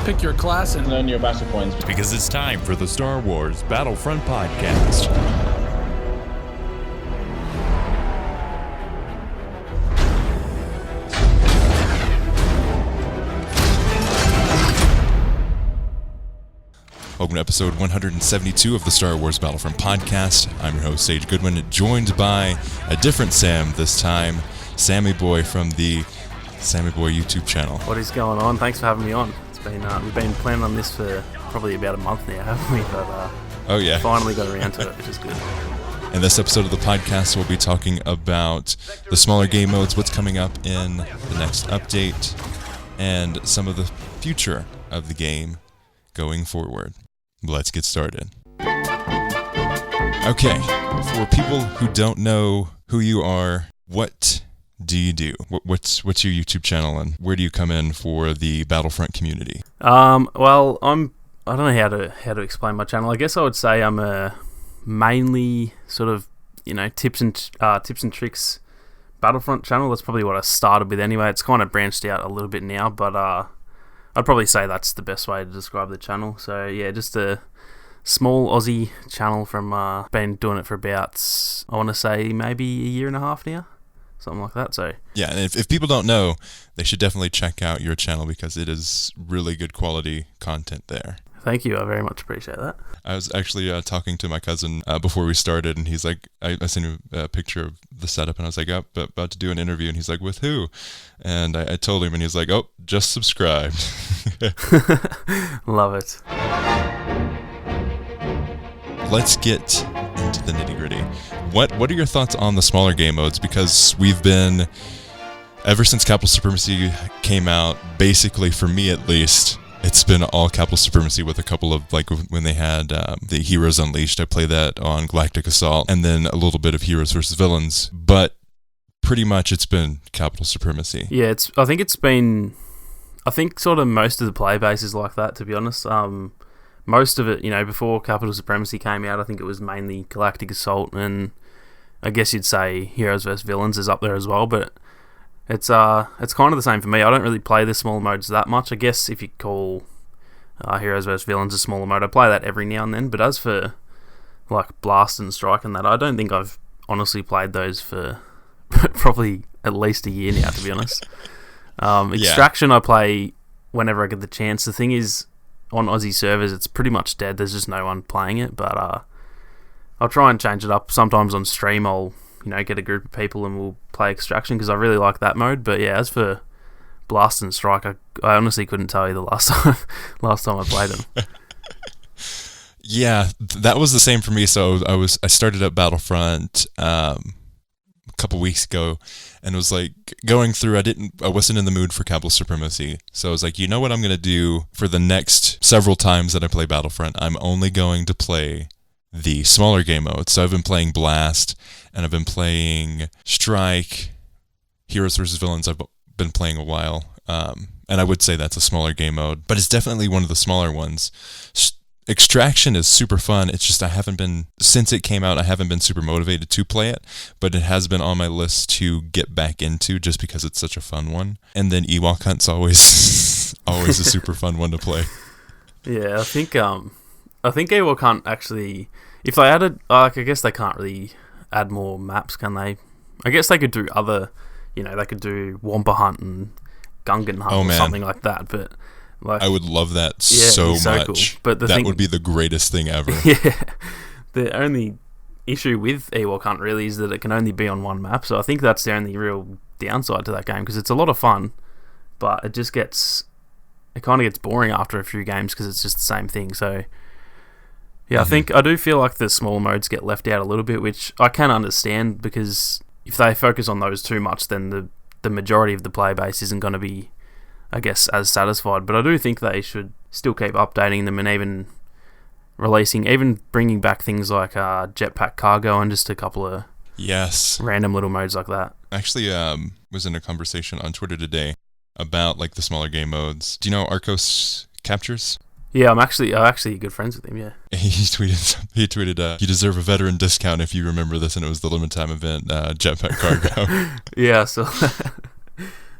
Pick your class and earn your battle points. Because it's time for the Star Wars Battlefront Podcast. Welcome to episode 172 of the Star Wars Battlefront Podcast. I'm your host, Sage Goodwin, joined by a different Sam this time, SammyBoiii from the SammyBoiii YouTube channel. What is going on? Thanks for having me on. It's been we've been planning on this for probably about a month now, haven't we? But finally got around to it, which is good. In this episode of the podcast, we'll be talking about the smaller game modes, what's coming up in the next update, and some of the future of the game going forward. Let's get started. Okay, for people who don't know who you are, what do you do? What's your YouTube channel, and where do you come in for the Battlefront community? Well, I don't know how to explain my channel. I guess I would say I'm a mainly sort of, tips and tricks Battlefront channel. That's probably what I started with anyway. It's kind of branched out a little bit now, but I'd probably say that's the best way to describe the channel. So yeah, just a small Aussie channel from, been doing it for about, I want to say maybe a year and a half now, something like that. So yeah, and if people don't know, they should definitely check out your channel because it is really good quality content there. Thank you, I very much appreciate that. I was actually talking to my cousin before we started, and he's like, I sent him a picture of the setup, and I was like, about to do an interview, and he's like, with who? And I told him, and he's like, oh, just subscribed. Love it. Let's get into the nitty-gritty. What are your thoughts on the smaller game modes? Because we've been, ever since Capital Supremacy came out, basically for me at least, it's been all Capital Supremacy with a couple of, like when they had the Heroes Unleashed, I played that on Galactic Assault, and then a little bit of Heroes versus Villains, but pretty much it's been Capital Supremacy. Yeah, I think sort of most of the play base is like that, to be honest. Most of it, before Capital Supremacy came out, I think it was mainly Galactic Assault, and I guess you'd say Heroes vs Villains is up there as well, but it's kind of the same for me. I don't really play the smaller modes that much. I guess if you call Heroes vs Villains a smaller mode, I play that every now and then, but as for like Blast and Strike and that, I don't think I've honestly played those for probably at least a year now, to be honest. Extraction I play whenever I get the chance. The thing is, on Aussie servers, it's pretty much dead. There's just no one playing it, but I'll try and change it up. Sometimes on stream I'll get a group of people and we'll play Extraction because I really like that mode. But yeah, as for Blast and Strike, I honestly couldn't tell you the last time I played them. Yeah, that was the same for me. So I started up Battlefront a couple weeks ago, and it was like going through. I wasn't in the mood for Capital Supremacy, so I was like, you know what I'm gonna do for the next several times that I play Battlefront? I'm only going to play the smaller game modes. So I've been playing Blast, and I've been playing Strike, Heroes vs Villains. I've been playing a while, and I would say that's a smaller game mode, but it's definitely one of the smaller ones. Extraction is super fun. It's just since it came out, I haven't been super motivated to play it, but it has been on my list to get back into just because it's such a fun one. And then Ewok Hunt's always a super fun one to play. Yeah, I think Ewok Hunt actually, if they added, I guess they can't really add more maps, can they? I guess they could do other, they could do Wampa Hunt and Gungan Hunt or something like that, but I would love that so much. Cool. But that would be the greatest thing ever. Yeah. The only issue with Ewok Hunt really is that it can only be on one map, so I think that's the only real downside to that game, because it's a lot of fun, but it kind of gets boring after a few games because it's just the same thing. So yeah, I do feel like the small modes get left out a little bit, which I can understand, because if they focus on those too much, then the majority of the play base isn't going to be, I guess, as satisfied. But I do think they should still keep updating them and even bringing back things like jetpack cargo and just a couple of random little modes like that. Actually, was in a conversation on Twitter today about like the smaller game modes. Do you know Arcos Captures? Yeah, I'm actually good friends with him. Yeah. He tweeted, "You deserve a veteran discount if you remember this," and it was the limited time event jetpack cargo. Yeah, so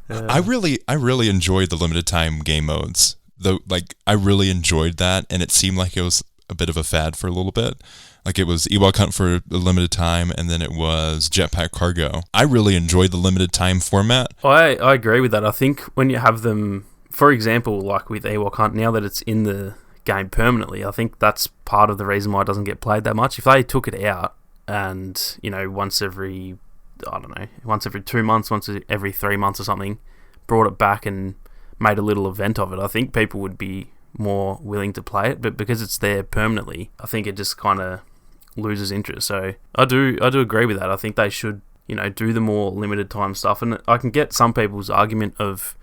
I really enjoyed the limited time game modes I really enjoyed that, and it seemed like it was a bit of a fad for a little bit. Like, it was Ewok Hunt for a limited time, and then it was Jetpack Cargo. I really enjoyed the limited time format. I agree with that. I think when you have them, for example, like with Ewok Hunt, now that it's in the game permanently, I think that's part of the reason why it doesn't get played that much. If they took it out and, once every 2 months, once every 3 months or something, brought it back and made a little event of it, I think people would be more willing to play it. But because it's there permanently, I think it just kind of loses interest. So I do agree with that. I think they should, do the more limited time stuff. And I can get some people's argument of,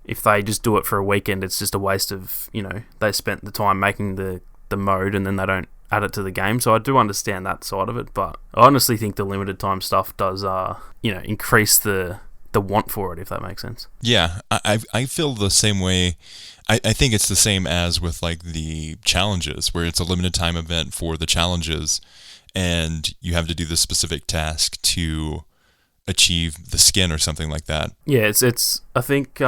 if they just do it for a weekend, it's just a waste of, they spent the time making the mode and then they don't add it to the game. So I do understand that side of it, but I honestly think the limited time stuff does, increase the want for it, if that makes sense. Yeah, I feel the same way. I think it's the same as with like the challenges, where it's a limited time event for the challenges, and you have to do the specific task to achieve the skin or something like that. Yeah, it's I think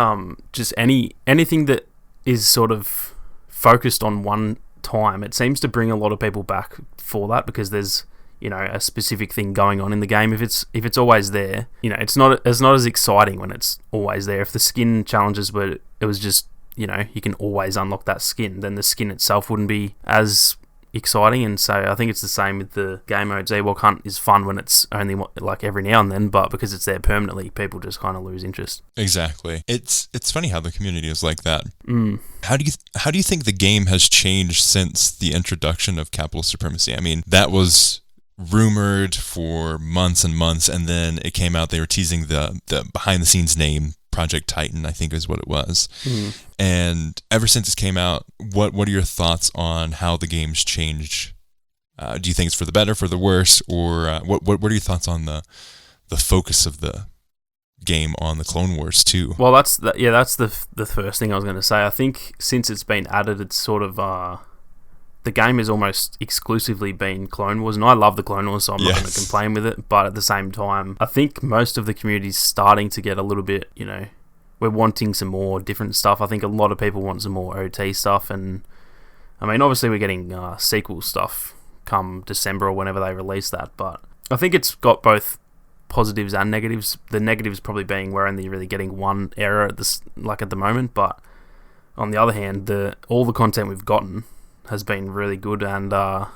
just anything that is sort of focused on one time, it seems to bring a lot of people back for that, because there's a specific thing going on in the game. If it's always there, it's not as exciting when it's always there. If the skin challenges were, it was just, you can always unlock that skin, then the skin itself wouldn't be as exciting. And so I think it's the same with the game modes. Ewok Hunt is fun when it's only like every now and then, but because it's there permanently, people just kind of lose interest. Exactly. It's funny how the community is like that. How do you think the game has changed since the introduction of capital supremacy? I mean, that was rumored for months and months, and then it came out. They were teasing the behind the scenes name, Project Titan, I think is what it was. And ever since it came out, what are your thoughts on how the game's changed? Do you think it's for the better, for the worse, or what are your thoughts on the focus of the game on the Clone Wars too? Well, that's the first thing I was going to say. I think since it's been added, it's sort of the game has almost exclusively been Clone Wars, and I love the Clone Wars, so I'm not going to complain with it. But at the same time, I think most of the community's starting to get a little bit, we're wanting some more different stuff. I think a lot of people want some more OT stuff, and I mean, obviously we're getting sequel stuff come December or whenever they release that, but I think it's got both positives and negatives. The negatives probably being we're only really getting one error at the moment, but on the other hand, all the content we've gotten has been really good, and I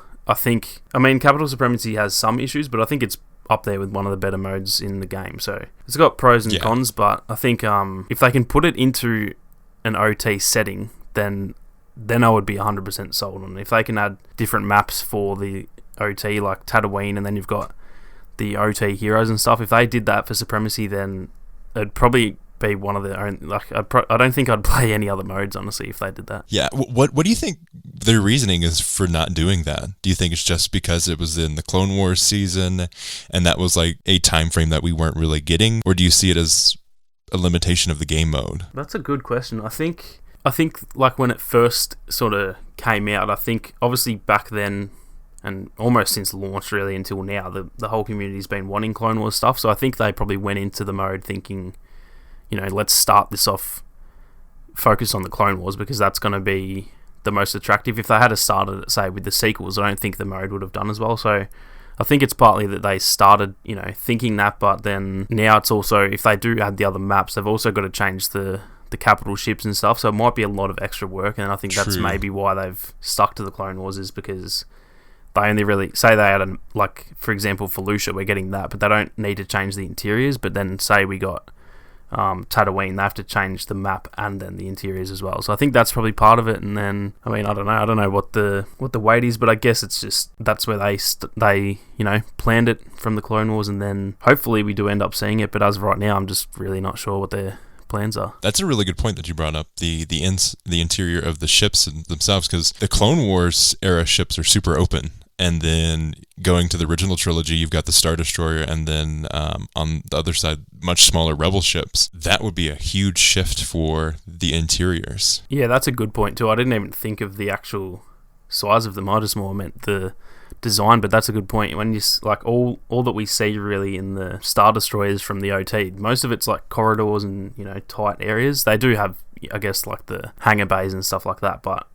mean, Capital Supremacy has some issues, but I think it's up there with one of the better modes in the game. So it's got pros and cons, but I think if they can put it into an OT setting, then I would be 100% sold on it. If they can add different maps for the OT, like Tatooine, and then you've got the OT heroes and stuff, if they did that for Supremacy, then it'd probably be one of their own. Like, I don't think I'd play any other modes, honestly, if they did that. Yeah. What do you think their reasoning is for not doing that? Do you think it's just because it was in the Clone Wars season and that was like a time frame that we weren't really getting, or do you see it as a limitation of the game mode? That's a good question. I think like when it first sort of came out, I think obviously back then and almost since launch really until now, the whole community's been wanting Clone Wars stuff. So I think they probably went into the mode thinking, let's start this off, focus on the Clone Wars, because that's going to be the most attractive. If they had started it, say, with the sequels, I don't think the mode would have done as well. So I think it's partly that they started, thinking that, but then now it's also, if they do add the other maps, they've also got to change the capital ships and stuff, so it might be a lot of extra work, and I think that's maybe why they've stuck to the Clone Wars, is because they only really, say they had, like, for example, Felucia, we're getting that, but they don't need to change the interiors, but then say we got Tatooine, they have to change the map and then the interiors as well. So I think that's probably part of it. And then, I mean, I don't know what the weight is, but I guess it's just that's where they planned it from the Clone Wars, and then hopefully we do end up seeing it. But as of right now, I'm just really not sure what their plans are. That's a really good point that you brought up, the interior of the ships themselves, because the Clone Wars era ships are super open. And then going to the original trilogy, you've got the Star Destroyer, and then on the other side, much smaller Rebel ships. That would be a huge shift for the interiors. Yeah, that's a good point too. I didn't even think of the actual size of them. I just more meant the design, but that's a good point. When you like all that we see really in the Star Destroyers from the OT, most of it's like corridors and tight areas. They do have, I guess, like the hangar bays and stuff like that, but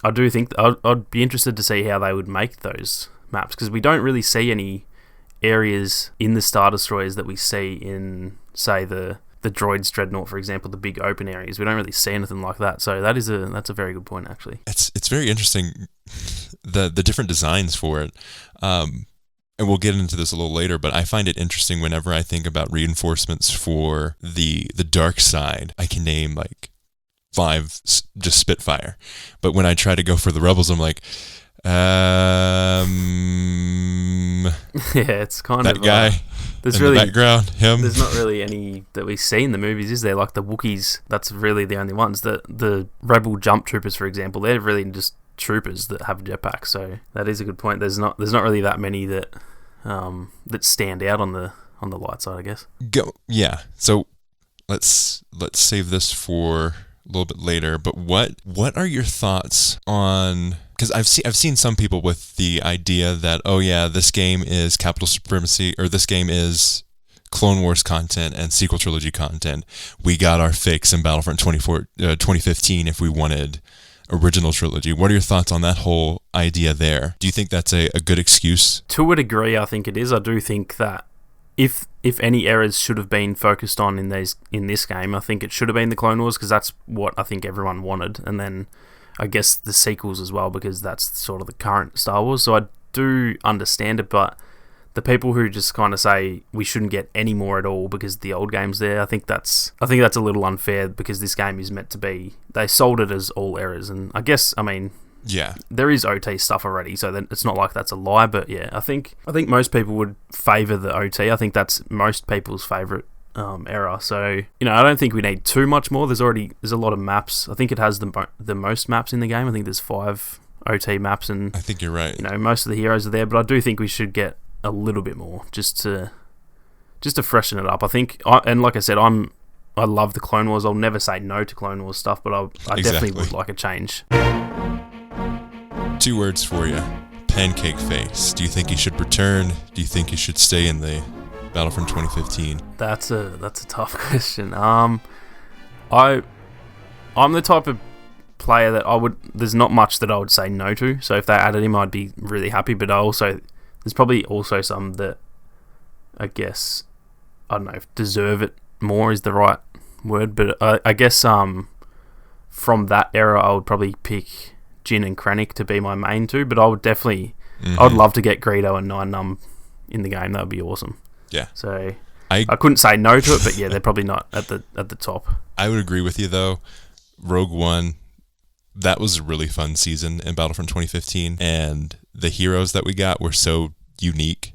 I do think I'd be interested to see how they would make those maps, because we don't really see any areas in the Star Destroyers that we see in, say, the Droids Dreadnought, for example, the big open areas. We don't really see anything like that. So that's a very good point, actually. It's very interesting, the different designs for it. And we'll get into this a little later, but I find it interesting whenever I think about reinforcements for the dark side. I can name like 5 just Spitfire, but when I try to go for the Rebels, I'm like, yeah, it's kind that of guy there's in really the background. Him. There's not really any that we see in the movies, is there? Like the Wookiees, that's really the only ones. The Rebel Jump Troopers, for example, they're really just troopers that have jetpacks. So that is a good point. There's not really that many that stand out on the light side, I guess. Yeah. So let's save this for a little bit later, but what are your thoughts on, because I've seen some people with the idea that, oh yeah, this game is Capital Supremacy, or this game is Clone Wars content and sequel trilogy content. We got our fix in Battlefront 2015 if we wanted original trilogy. What are your thoughts on that whole idea there? Do you think that's a good excuse? To a degree, I think it is. I do think that if any errors should have been focused on in this game, I think it should have been the Clone Wars, because that's what I think everyone wanted, and then I guess the sequels as well, because that's sort of the current Star Wars. So I do understand it, but the people who just kind of say we shouldn't get any more at all because the old game's there, I think that's a little unfair, because this game is meant to be, they sold it as all errors, and I guess, I mean, yeah, there is OT stuff already, so then it's not like that's a lie. But yeah, I think most people would favour the OT. I think that's most people's favourite error. So I don't think we need too much more. There's a lot of maps. I think it has the most maps in the game. I think there's 5 OT maps, and I think you're right. Most of the heroes are there, but I do think we should get a little bit more just to freshen it up. I think, and like I said, I love the Clone Wars. I'll never say no to Clone Wars stuff, but I definitely would like a change. 2 words for you. Pancake face. Do you think he should return? Do you think he should stay in the Battlefront 2015? That's a tough question. I'm the type of player that there's not much that I would say no to. So if they added him, I'd be really happy. But there's probably also some that I guess, I don't know if deserve it more is the right word. But I guess from that era, I would probably pick Jin and Krennic to be my main 2, but I would definitely, I would love to get Greedo and Nine Numb in the game. That would be awesome. Yeah. So I couldn't say no to it, but yeah, they're probably not at the top. I would agree with you though. Rogue One, that was a really fun season in Battlefront 2015, and the heroes that we got were so unique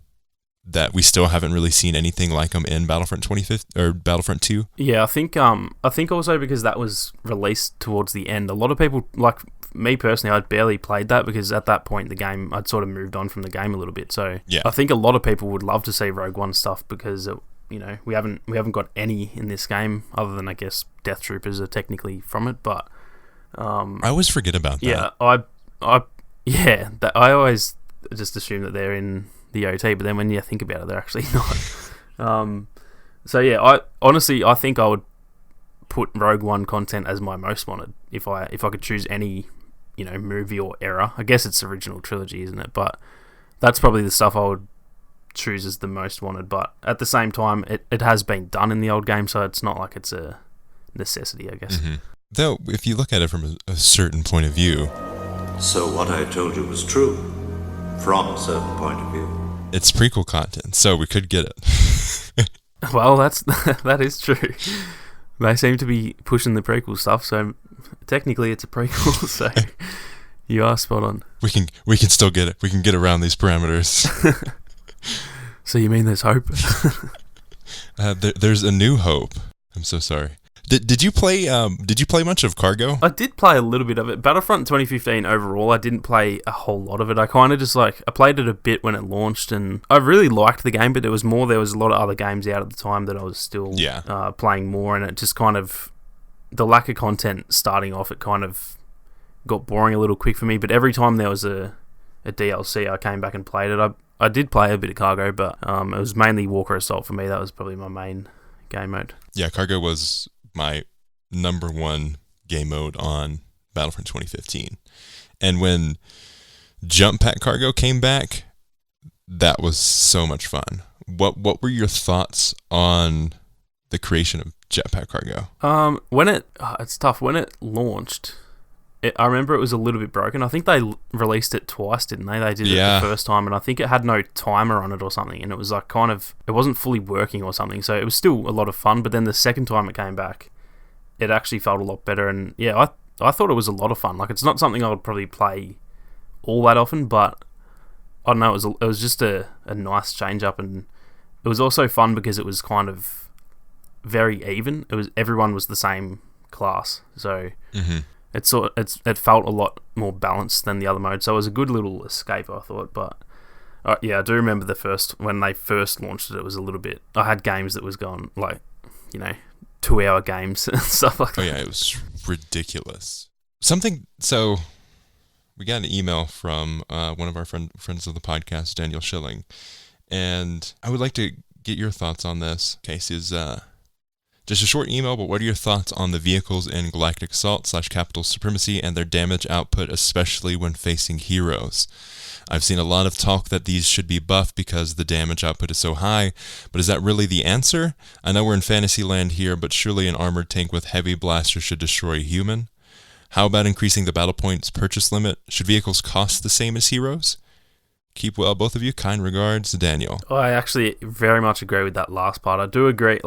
that we still haven't really seen anything like them in Battlefront 2015 or Battlefront 2. Yeah, I think also because that was released towards the end, a lot of people, like me personally, I'd barely played that, because at that point the game, I'd sort of moved on from the game a little bit. So yeah, I think a lot of people would love to see Rogue One stuff, because we haven't got any in this game other than, I guess, Death Troopers are technically from it, but I always forget about that. Yeah, I always just assume that they're in the OT, but then when you think about it, they're actually not. So yeah, I think I would put Rogue One content as my most wanted if I could choose any movie or era. I guess it's original trilogy, isn't it? But that's probably the stuff I would choose as the most wanted. But at the same time, it has been done in the old game, so it's not like it's a necessity, I guess. Mm-hmm. Though, if you look at it from a certain point of view, so what I told you was true from a certain point of view. It's prequel content, so we could get it. Well, that is true. They seem to be pushing the prequel stuff, so technically it's a prequel. So you are spot on. We can still get it. We can get around these parameters. So you mean there's hope? There's a new hope. I'm so sorry. Did you play much of Cargo? I did play a little bit of it. Battlefront 2015 overall, I didn't play a whole lot of it. I kind of just I played it a bit when it launched, and I really liked the game, but there was a lot of other games out at the time that I was still playing more, and it just kind of, the lack of content starting off, it kind of got boring a little quick for me. But every time there was a a DLC, I came back and played it. I did play a bit of Cargo, but it was mainly Walker Assault for me. That was probably my main game mode. Yeah, Cargo was my number one game mode on Battlefront 2015. And when Jump Pack Cargo came back, that was so much fun. What were your thoughts on the creation of Jetpack Cargo? It's tough. When it launched, I remember it was a little bit broken. I think they released it twice, didn't they? They did it the first time, and I think it had no timer on it or something, and it was like it wasn't fully working or something, so it was still a lot of fun, but then the second time it came back, it actually felt a lot better, and yeah, I thought it was a lot of fun. Like, it's not something I would probably play all that often, but I don't know, it was just a nice change up, and it was also fun because it was kind of very even. Everyone was the same class, so it felt a lot more balanced than the other mode. So it was a good little escape, I thought. But yeah, I do remember when they first launched it. It was a little bit. I had games that was going like, 2-hour games and stuff like that. Oh yeah, it was ridiculous. So we got an email from one of our friends of the podcast, Daniel Schilling, and I would like to get your thoughts on this. Casey's just a short email, but what are your thoughts on the vehicles in Galactic Assault / Capital Supremacy and their damage output, especially when facing heroes? I've seen a lot of talk that these should be buffed because the damage output is so high, but is that really the answer? I know we're in fantasy land here, but surely an armored tank with heavy blaster should destroy a human. How about increasing the battle points purchase limit? Should vehicles cost the same as heroes? Keep well, both of you. Kind regards, Daniel. I actually very much agree with that last part. I do agree.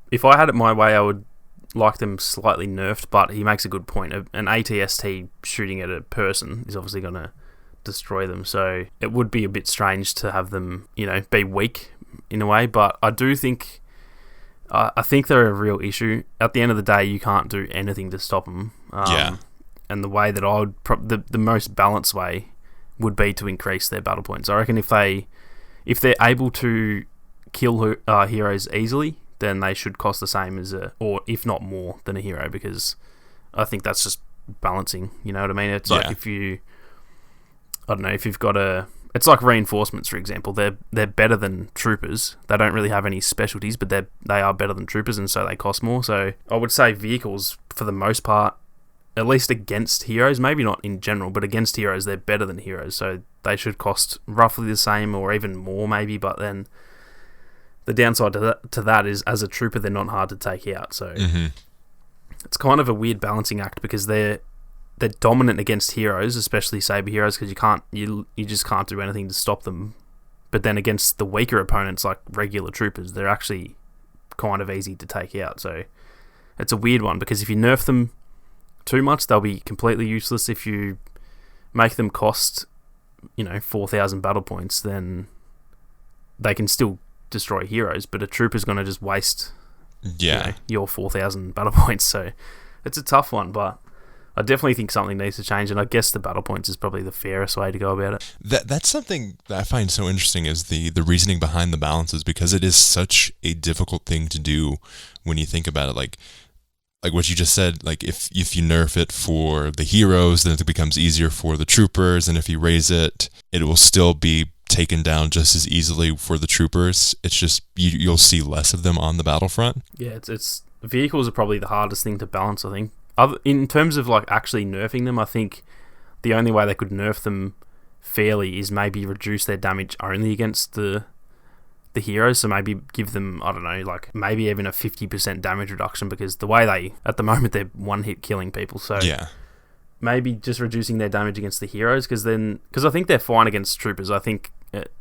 If I had it my way, I would like them slightly nerfed, but he makes a good point. An ATST shooting at a person is obviously going to destroy them, so it would be a bit strange to have them, be weak in a way, but I do think... I think they're a real issue. At the end of the day, you can't do anything to stop them. And the way that I would... the most balanced way would be to increase their battle points. I reckon if they're able to kill heroes easily, then they should cost the same as or if not more than a hero, because I think that's just balancing, you know what I mean? It's like if you've got it's like reinforcements, for example. They're better than troopers. They don't really have any specialties, but they are better than troopers, and so they cost more. So I would say vehicles, for the most part, at least against heroes, maybe not in general, but against heroes, they're better than heroes. So they should cost roughly the same or even more maybe, but then the downside to that is, as a trooper, they're not hard to take out. So it's kind of a weird balancing act, because they're dominant against heroes, especially saber heroes, because you just can't do anything to stop them. But then against the weaker opponents, like regular troopers, they're actually kind of easy to take out. So it's a weird one, because if you nerf them too much, they'll be completely useless. If you make them cost 4,000 battle points, then they can still destroy heroes, but a trooper's going to just waste your 4,000 battle points. So it's a tough one, but I definitely think something needs to change, and I guess the battle points is probably the fairest way to go about it. That's something that I find so interesting, is the reasoning behind the balances, because it is such a difficult thing to do when you think about it. Like what you just said, like if you nerf it for the heroes, then it becomes easier for the troopers, and if you raise it, it will still be taken down just as easily for the troopers. It's just you'll see less of them on the battlefront. Yeah, it's vehicles are probably the hardest thing to balance, I think. In terms of actually nerfing them, I think the only way they could nerf them fairly is maybe reduce their damage only against the heroes. So maybe give them, I don't know, maybe even a 50% damage reduction, because the way at the moment, they're one-hit killing people. So yeah, maybe just reducing their damage against the heroes, because I think they're fine against troopers. I think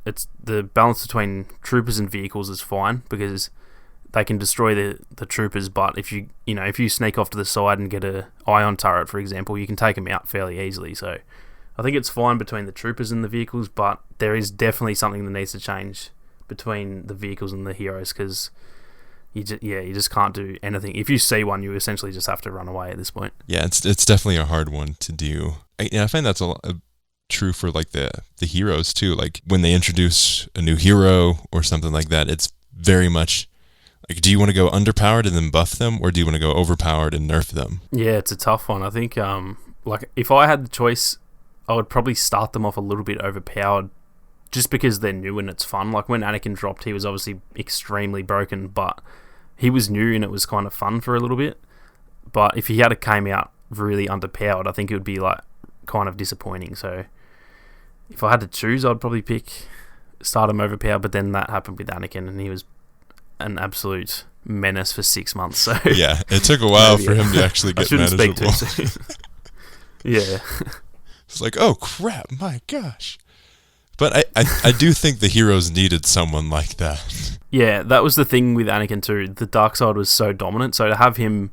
it's the balance between troopers and vehicles is fine, because they can destroy the troopers, but if you sneak off to the side and get a ion turret, for example, you can take them out fairly easily. So I think it's fine between the troopers and the vehicles, but there is definitely something that needs to change between the vehicles and the heroes, because you just can't do anything. If you see one, you essentially just have to run away at this point. Yeah, it's definitely a hard one to do. I find that's true for the heroes too. Like when they introduce a new hero or something like that, it's very much do you want to go underpowered and then buff them, or do you want to go overpowered and nerf them? Yeah, it's a tough one. I think if I had the choice, I would probably start them off a little bit overpowered just because they're new and it's fun. Like when Anakin dropped, he was obviously extremely broken, but he was new and it was kind of fun for a little bit. But if he had came out really underpowered, I think it would be like kind of disappointing. So if I had to choose, I'd probably pick start him overpowered, but then that happened with Anakin and he was an absolute menace for 6 months. So yeah, it took a while for him to actually get manageable. Yeah. It's like, oh crap, my gosh. But I do think the heroes needed someone like that. Yeah, that was the thing with Anakin too. The dark side was so dominant, so to have him,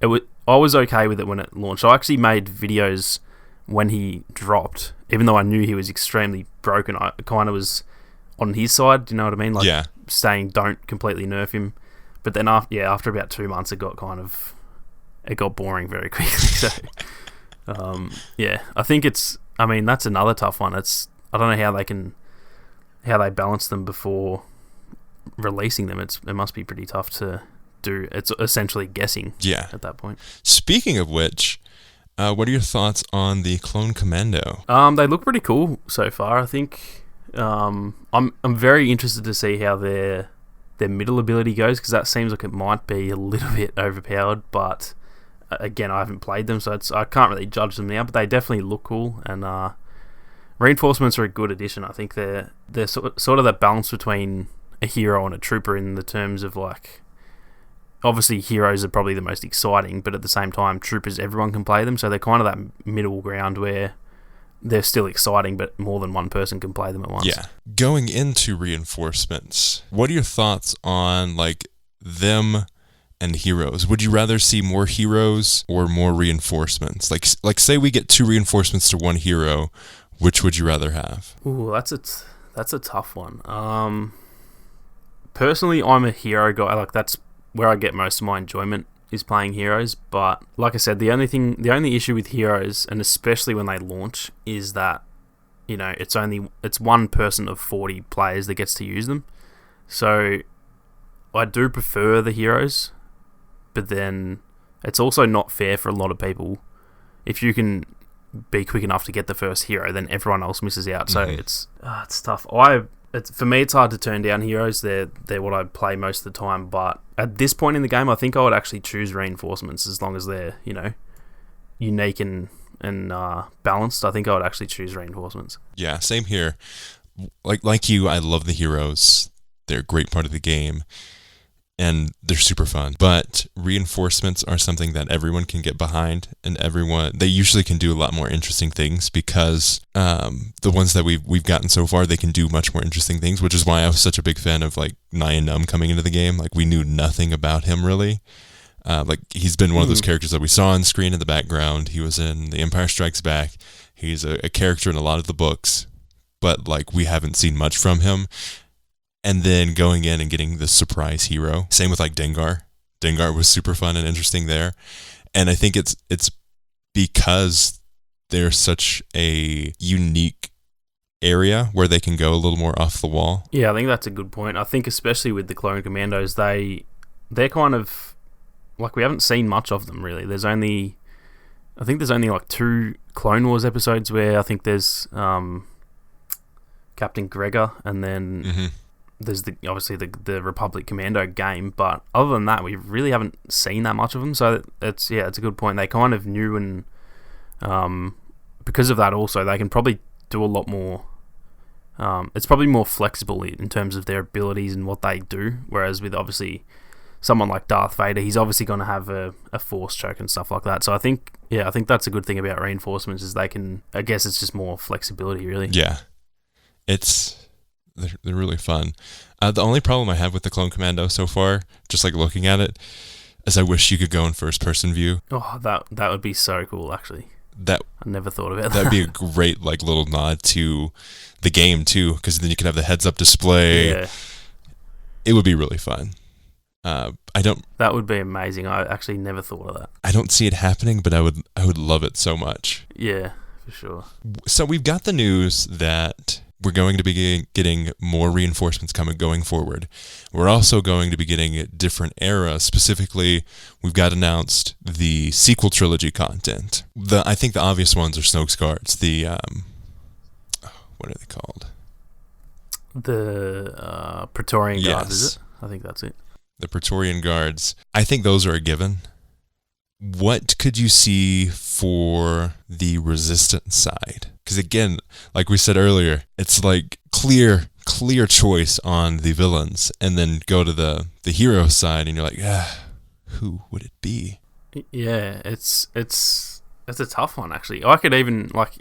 I was okay with it when it launched. I actually made videos when he dropped, even though I knew he was extremely broken. I kind of was on his side, do you know what I mean? Like saying don't completely nerf him. But then after about 2 months, it got boring very quickly. So I think that's another tough one. I don't know how they balance them before releasing them. It must be pretty tough to do. It's essentially guessing at that point. Speaking of which, what are your thoughts on the Clone Commando? They look pretty cool so far. I think I'm very interested to see how their middle ability goes, because that seems like it might be a little bit overpowered, but again, I haven't played them, so I can't really judge them now, but they definitely look cool, and reinforcements are a good addition. I think they're sort of that balance between a hero and a trooper in the terms of, like, obviously heroes are probably the most exciting, but at the same time, troopers, everyone can play them, so they're kind of that middle ground where they're still exciting, but more than one person can play them at once. Yeah. Going into reinforcements, what are your thoughts on, like, them and heroes? Would you rather see more heroes or more reinforcements? Like say we get 2 reinforcements to 1 hero, which would you rather have? Ooh, that's a tough one. Personally, I'm a hero guy. Like, that's where I get most of my enjoyment, is playing heroes. But like I said, the only issue with heroes, and especially when they launch, is that, you know, it's one person of 40 players that gets to use them. So I do prefer the heroes, but then it's also not fair for a lot of people. If you can be quick enough to get the first hero, then everyone else misses out. So it's tough. For me, it's hard to turn down heroes. They're what I play most of the time. But at this point in the game, I think I would actually choose reinforcements, as long as they're, you know, unique and balanced. I think I would actually choose reinforcements. Yeah, same here. Like you, I love the heroes. They're a great part of the game, and they're super fun. But reinforcements are something that everyone can get behind, and they usually can do a lot more interesting things, because the ones that we've gotten so far, they can do much more interesting things, which is why I was such a big fan of, like, Nyan Num coming into the game. Like, we knew nothing about him really. Like, he's been one of those characters that we saw on screen in the background. He was in The Empire Strikes Back. He's a character in a lot of the books, but, like, we haven't seen much from him. And then going in and getting the surprise hero. Same with, like, Dengar. Dengar was super fun and interesting there. And I think it's because they're such a unique area where they can go a little more off the wall. Yeah, I think that's a good point. I think especially with the Clone Commandos, they're kind of, like, we haven't seen much of them really. There's only like 2 Clone Wars episodes where I think there's Captain Gregor, and then there's obviously the Republic Commando game, but other than that, we really haven't seen that much of them. So it's a good point. They kind of knew, and because of that, also they can probably do a lot more. It's probably more flexible in terms of their abilities and what they do. Whereas with obviously someone like Darth Vader, he's obviously going to have a force choke and stuff like that. So I think that's a good thing about reinforcements, is they can. I guess it's just more flexibility, really. Yeah, They're really fun. The only problem I have with the Clone Commando so far, just like looking at it, is I wish you could go in first-person view. Oh, that would be so cool, actually. I never thought about that. That'd be a great, like, little nod to the game too, because then you can have the heads-up display. Yeah. It would be really fun. That would be amazing. I actually never thought of that. I don't see it happening, but I would love it so much. Yeah, for sure. So we've got the news that we're going to be getting more reinforcements going forward. We're also going to be getting different eras. Specifically, we've got announced the sequel trilogy content. I think the obvious ones are Snoke's Guards. The what are they called? The Praetorian Guards, is it? I think that's it. The Praetorian Guards. I think those are a given. What could you see for the resistance side? Because again, like we said earlier, it's like clear choice on the villains, and then go to the hero side, and you're like, who would it be? Yeah, it's a tough one actually. I could even like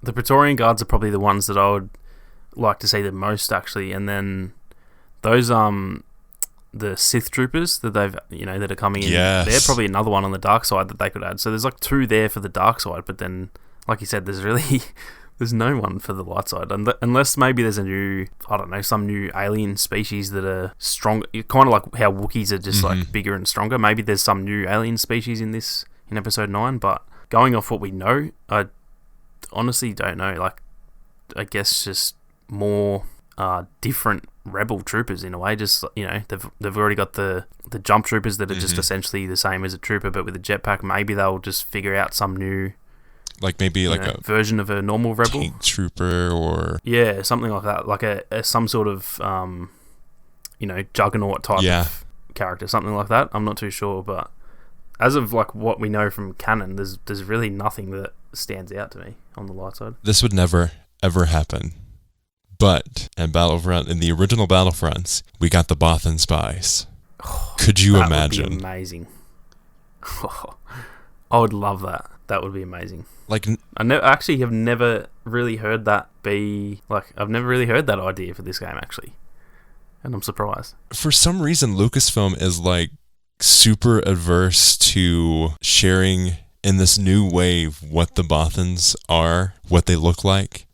the Praetorian Guards are probably the ones that I would like to see the most actually, and then those the Sith troopers that that are coming in. Yes. They're probably another one on the dark side that they could add. So there's like 2 there for the dark side, but then like you said, there's no one for the light side, unless maybe there's some new alien species that are strong, kind of like how Wookiees are just like bigger and stronger. Maybe there's some new alien species in episode 9, but going off what we know, I honestly don't know. Like, I guess just more different rebel troopers in a way. Just they've already got the jump troopers that are just essentially the same as a trooper but with a jetpack. Maybe they'll just figure out some new, like maybe like a version of a normal rebel tank trooper, or something like that, like a some sort of juggernaut type of character, something like that. I'm not too sure, but as of like what we know from canon, there's really nothing that stands out to me on the light side. This would never ever happen. But in Battlefront, in the original Battlefronts, we got the Bothan spies. Could you imagine? That would be amazing. I would love that. That would be amazing. Like, I actually have never really heard that I've never really heard that idea for this game actually, and I'm surprised. For some reason, Lucasfilm is like super adverse to sharing in this new wave what the Bothans are, what they look like.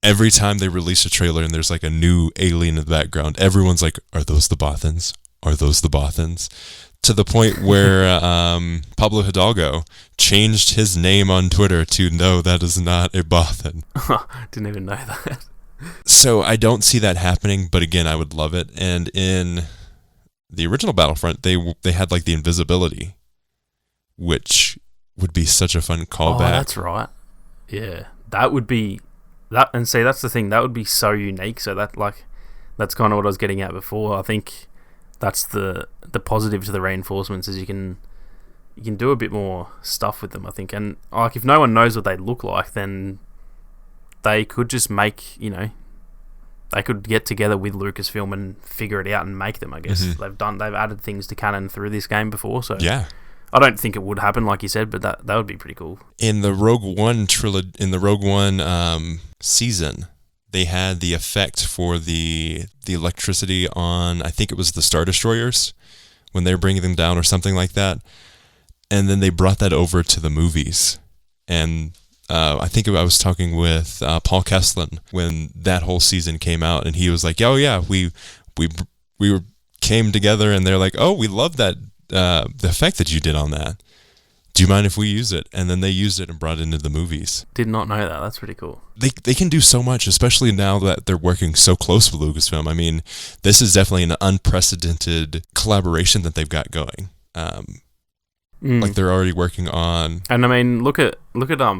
Every time they release a trailer and there's like a new alien in the background, everyone's like, are those the Bothans? Are those the Bothans? To the point where Pablo Hidalgo changed his name on Twitter to, no, that is not a Bothan. Didn't even know that. So I don't see that happening, but again, I would love it. And in the original Battlefront, they had like the invisibility, which would be such a fun callback. Oh, that's right. Yeah, that would be... That, and see, that's the thing, that would be so unique. So that's kind of what I was getting at before. I think that's the positive to the reinforcements, is you can do a bit more stuff with them, I think. And like, if no one knows what they look like, then they could just make, they could get together with Lucasfilm and figure it out and make them, I guess. They've added things to canon through this game before, so yeah. I don't think it would happen, like you said, but that would be pretty cool. In the Rogue One season, they had the effect for the electricity on, I think it was the Star Destroyers, when they were bringing them down or something like that. And then they brought that over to the movies. And I think I was talking with Paul Kesslin when that whole season came out, and he was like, "Oh yeah, we came together," and they're like, "Oh, we love that the effect that you did on that. Do you mind if we use it?" And then they used it and brought it into the movies. Did not know that. That's pretty cool. They can do so much, especially now that they're working so close with Lucasfilm. I mean, this is definitely an unprecedented collaboration that they've got going. Like, they're already working on... And I mean, look at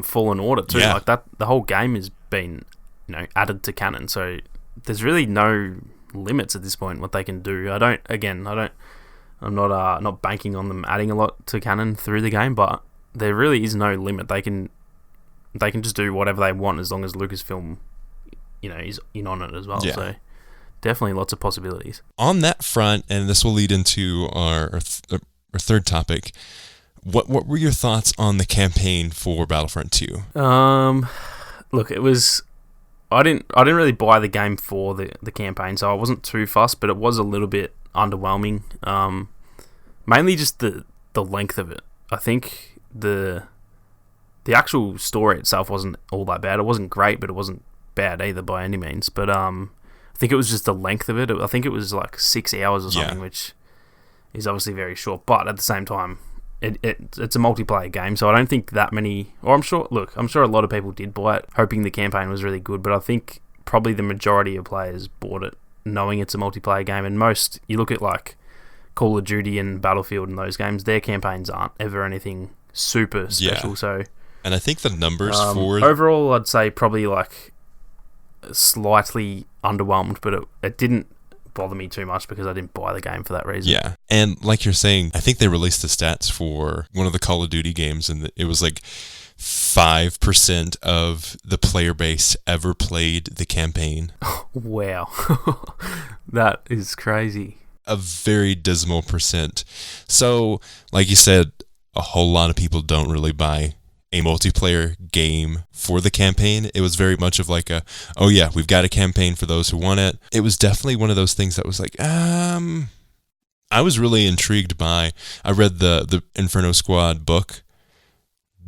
Fallen Order too. Yeah. Like, that the whole game has been, added to canon. So there's really no limits at this point what they can do. I'm not banking on them adding a lot to canon through the game, but there really is no limit. They can just do whatever they want as long as Lucasfilm, is in on it as well. Yeah. So definitely lots of possibilities. On that front, and this will lead into our third topic, what were your thoughts on the campaign for Battlefront 2? Look, it was... I didn't really buy the game for the campaign, so I wasn't too fussed, but it was a little bit underwhelming. Mainly just the length of it. I think the actual story itself wasn't all that bad. It wasn't great, but it wasn't bad either by any means. But I think it was just the length of it. I think it was like 6 hours or something, which is obviously very short. But at the same time, it's a multiplayer game, so I don't think that many. Or I'm sure a lot of people did buy it, hoping the campaign was really good. But I think probably the majority of players bought it knowing it's a multiplayer game. And most, you look at like Call of Duty and Battlefield and those games, their campaigns aren't ever anything super special. So, and I think the numbers for overall, I'd say probably like slightly underwhelmed, but it didn't bother me too much because I didn't buy the game for that reason. Yeah, and like you're saying, I think they released the stats for one of the Call of Duty games, and it was like 5% of the player base ever played the campaign. Wow. That is crazy. A very dismal percent. So, like you said, a whole lot of people don't really buy a multiplayer game for the campaign. It was very much of like oh yeah, we've got a campaign for those who want it. It was definitely one of those things that was like, I was really intrigued by. I read the Inferno Squad book.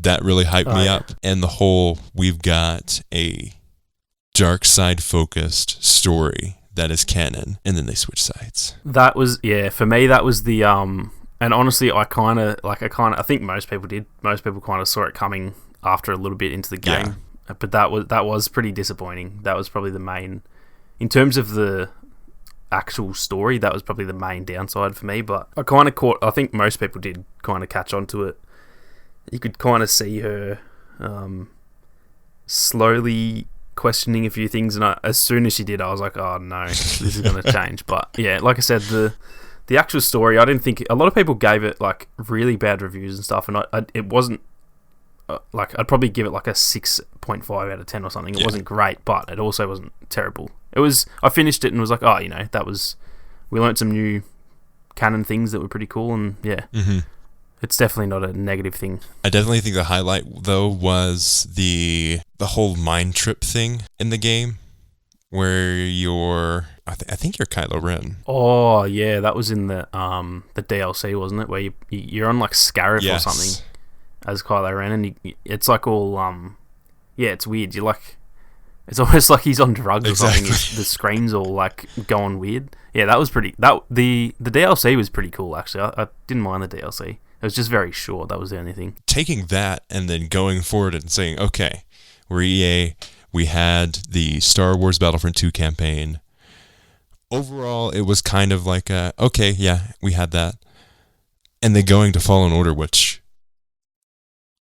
That really hyped me up. And the whole, we've got a dark side focused story that is canon, and then they switch sides. That was, for me, that was the, and honestly, I think most people did. Most people kind of saw it coming after a little bit into the game. Yeah. But that was pretty disappointing. That was probably the main, in terms of the actual story, that was probably the main downside for me. But I think most people did kind of catch on to it. You could kind of see her slowly questioning a few things, and as soon as she did, I was like, oh no, this is going to change. But yeah, like I said, the actual story, I didn't think, a lot of people gave it like really bad reviews and stuff, and it wasn't like, I'd probably give it like a 6.5 out of 10 or something. It wasn't great, but it also wasn't terrible. I finished it and was like, oh, we learnt some new canon things that were pretty cool, and yeah. Mm-hmm. It's definitely not a negative thing. I definitely think the highlight, though, was the whole mind trip thing in the game, where I think you're Kylo Ren. Oh yeah, that was in the DLC, wasn't it? Where you're on like Scarif or something as Kylo Ren, and it's like all it's weird. You're like, it's almost like he's on drugs or something. The screen's all like going weird. Yeah, that was pretty. The DLC was pretty cool actually. I didn't mind the DLC. It was just very short. That was the only thing. Taking that and then going forward and saying, okay, we're EA. We had the Star Wars Battlefront 2 campaign. Overall, it was kind of like, okay, yeah, we had that. And then going to Fallen Order, which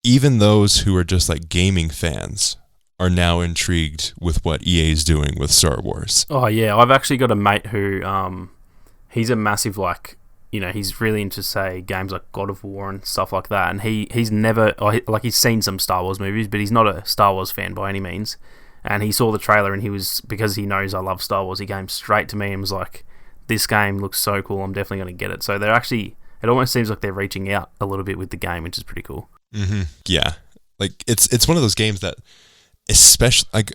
even those who are just like gaming fans are now intrigued with what EA is doing with Star Wars. Oh, yeah. I've actually got a mate who, he's a massive, like, he's really into, say, games like God of War and stuff like that. And he's never, he's seen some Star Wars movies, but he's not a Star Wars fan by any means. And he saw the trailer and because he knows I love Star Wars, he came straight to me and was like, this game looks so cool, I'm definitely going to get it. So they're actually, it almost seems like they're reaching out a little bit with the game, which is pretty cool. Mm-hmm. Yeah. Like, it's one of those games that, especially, like,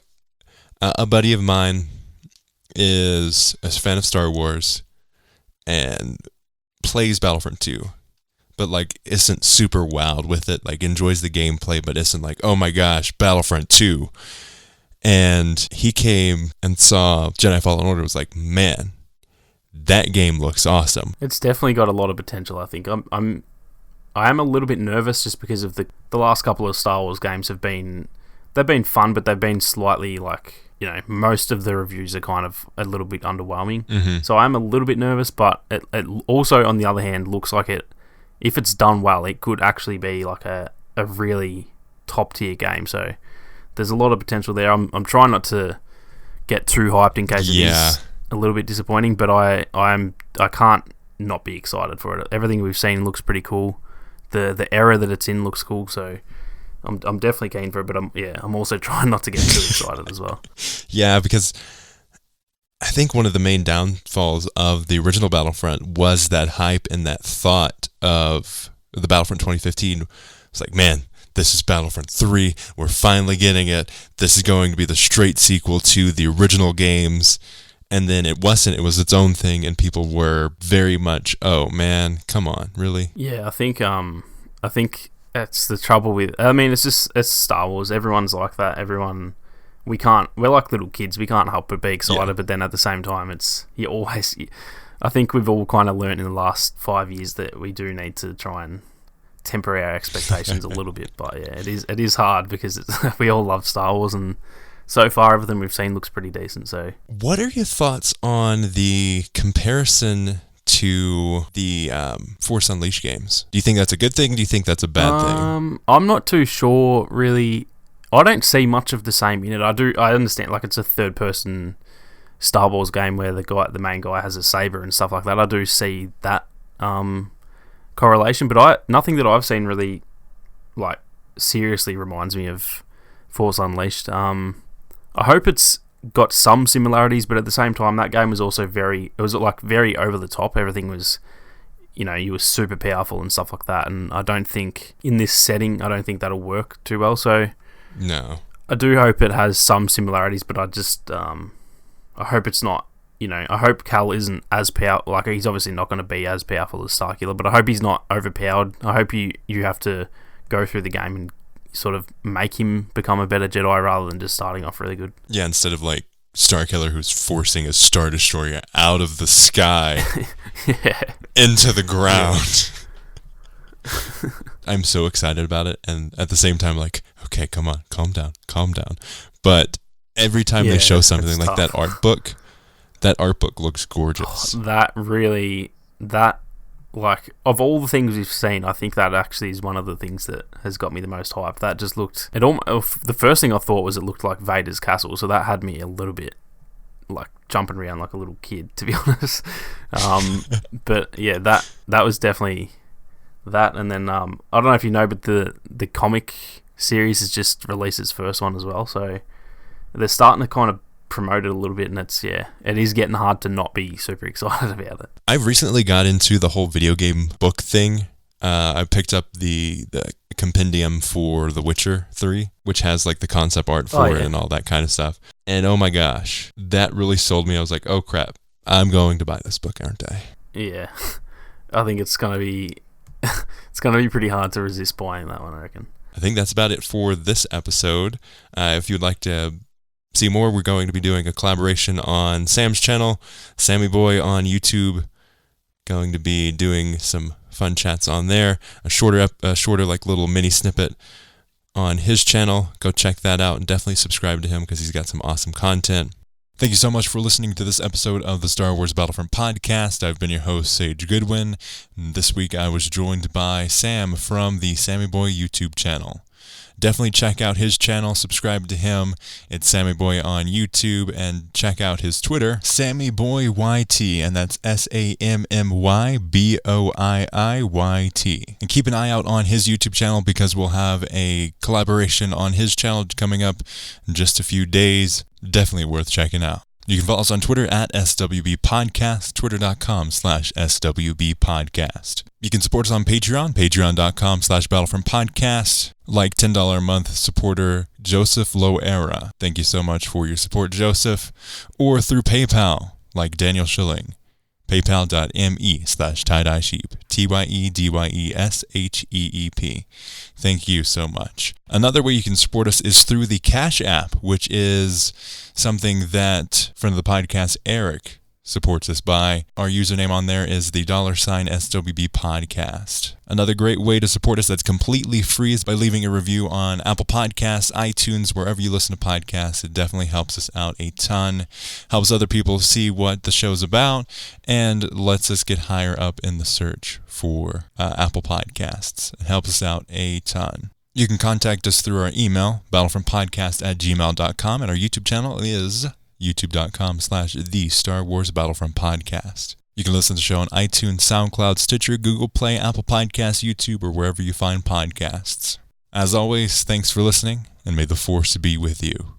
a buddy of mine is a fan of Star Wars and plays Battlefront 2, but like isn't super wowed with it, like enjoys the gameplay, but isn't like, oh my gosh, Battlefront 2. And he came and saw Jedi Fallen Order, was like, man, that game looks awesome. It's definitely got a lot of potential, I think. I am a little bit nervous just because of the last couple of Star Wars games they've been fun, but they've been slightly like, most of the reviews are kind of a little bit underwhelming. Mm-hmm. So I'm a little bit nervous, but it also, on the other hand, looks like if it's done well, it could actually be like a really top tier game. So there's a lot of potential there. I'm trying not to get too hyped in case it is a little bit disappointing, but I can't not be excited for it. Everything we've seen looks pretty cool. The era that it's in looks cool, so I'm definitely keen for it, but I'm also trying not to get too excited as well. Yeah, because I think one of the main downfalls of the original Battlefront was that hype and that thought of the Battlefront 2015. It's like, man, this is Battlefront 3. We're finally getting it. This is going to be the straight sequel to the original games. And then it wasn't. It was its own thing, and people were very much, oh man, come on, really? Yeah, I think that's the trouble with. I mean, it's Star Wars. Everyone's like that. We're like little kids. We can't help but be excited. Yeah. But then at the same time, I think we've all kind of learned in the last 5 years that we do need to try and temper our expectations a little bit. But yeah, it is hard because we all love Star Wars, and so far everything we've seen looks pretty decent. So, what are your thoughts on the comparison to the Force Unleashed games? Do you think that's a good thing? Do you think that's a bad thing? I'm not too sure, really. I don't see much of the same in it. I understand, like, it's a third-person Star Wars game where the main guy has a saber and stuff like that. I do see that correlation, but nothing that I've seen really, like, seriously reminds me of Force Unleashed. I hope it's got some similarities, but at the same time, that game was also very over the top. Everything was, you were super powerful and stuff like that, and I don't think in this setting, I don't think that'll work too well. So no, I do hope it has some similarities, but I just I hope it's not. I hope Cal isn't as powerful. Like, he's obviously not going to be as powerful as Starkiller, but I hope he's not overpowered. I hope you have to go through the game and sort of make him become a better Jedi rather than just starting off really good. Yeah, instead of like Starkiller, who's forcing a Star Destroyer out of the sky into the ground. I'm so excited about it, and at the same time, like, okay, come on, calm down. But every time they show something like that art book looks gorgeous. Like, of all the things we've seen, I think that actually is one of the things that has got me the most hyped. That just looked... the first thing I thought was it looked like Vader's castle, so that had me a little bit, like, jumping around like a little kid, to be honest. But, yeah, that was definitely that. And then, I don't know if you know, but the comic series has just released its first one as well, so they're starting to kind of promote it a little bit, and it is getting hard to not be super excited about it. I've recently got into the whole video game book thing. I picked up the compendium for The Witcher 3, which has like the concept art for it and all that kind of stuff. And oh my gosh, that really sold me. I was like, oh crap, I'm going to buy this book, aren't I? Yeah, I think it's gonna be pretty hard to resist buying that one, I reckon. I think that's about it for this episode. If you'd like to see more, we're going to be doing a collaboration on Sam's channel, SammyBoiii on YouTube. Going to be doing some fun chats on there. A shorter like little mini snippet on his channel. Go check that out and definitely subscribe to him because he's got some awesome content. Thank you so much for listening to this episode of the Star Wars Battlefront podcast. I've been your host, Sage Goodwin. This week I was joined by Sam from the SammyBoiii YouTube channel. Definitely check out his channel, subscribe to him. It's SammyBoiii on YouTube, and check out his Twitter, SammyBoiiYT, and that's SammyBoiiYT. And keep an eye out on his YouTube channel because we'll have a collaboration on his channel coming up in just a few days. Definitely worth checking out. You can follow us on Twitter at SWB Podcast, twitter.com/SWB Podcast. You can support us on Patreon, patreon.com/Battlefront Podcast. Like $10 a month supporter Joseph Loera. Thank you so much for your support, Joseph. Or through PayPal, like Daniel Schilling. PayPal.me/TieDyeSheep. TYEDYESHEEP. Thank you so much. Another way you can support us is through the Cash App, which is something that friend of the podcast, Eric, supports us by. Our username on there is the $SWB Podcast. Another great way to support us that's completely free is by leaving a review on Apple Podcasts, iTunes, wherever you listen to podcasts. It definitely helps us out a ton. Helps other people see what the show's about and lets us get higher up in the search for Apple Podcasts. It helps us out a ton. You can contact us through our email, battlefrontpodcast@gmail.com, and our YouTube channel is youtube.com/the Star Wars Battlefront Podcast. You can listen to the show on iTunes, SoundCloud, Stitcher, Google Play, Apple Podcasts, YouTube, or wherever you find podcasts. As always, thanks for listening, and may the Force be with you.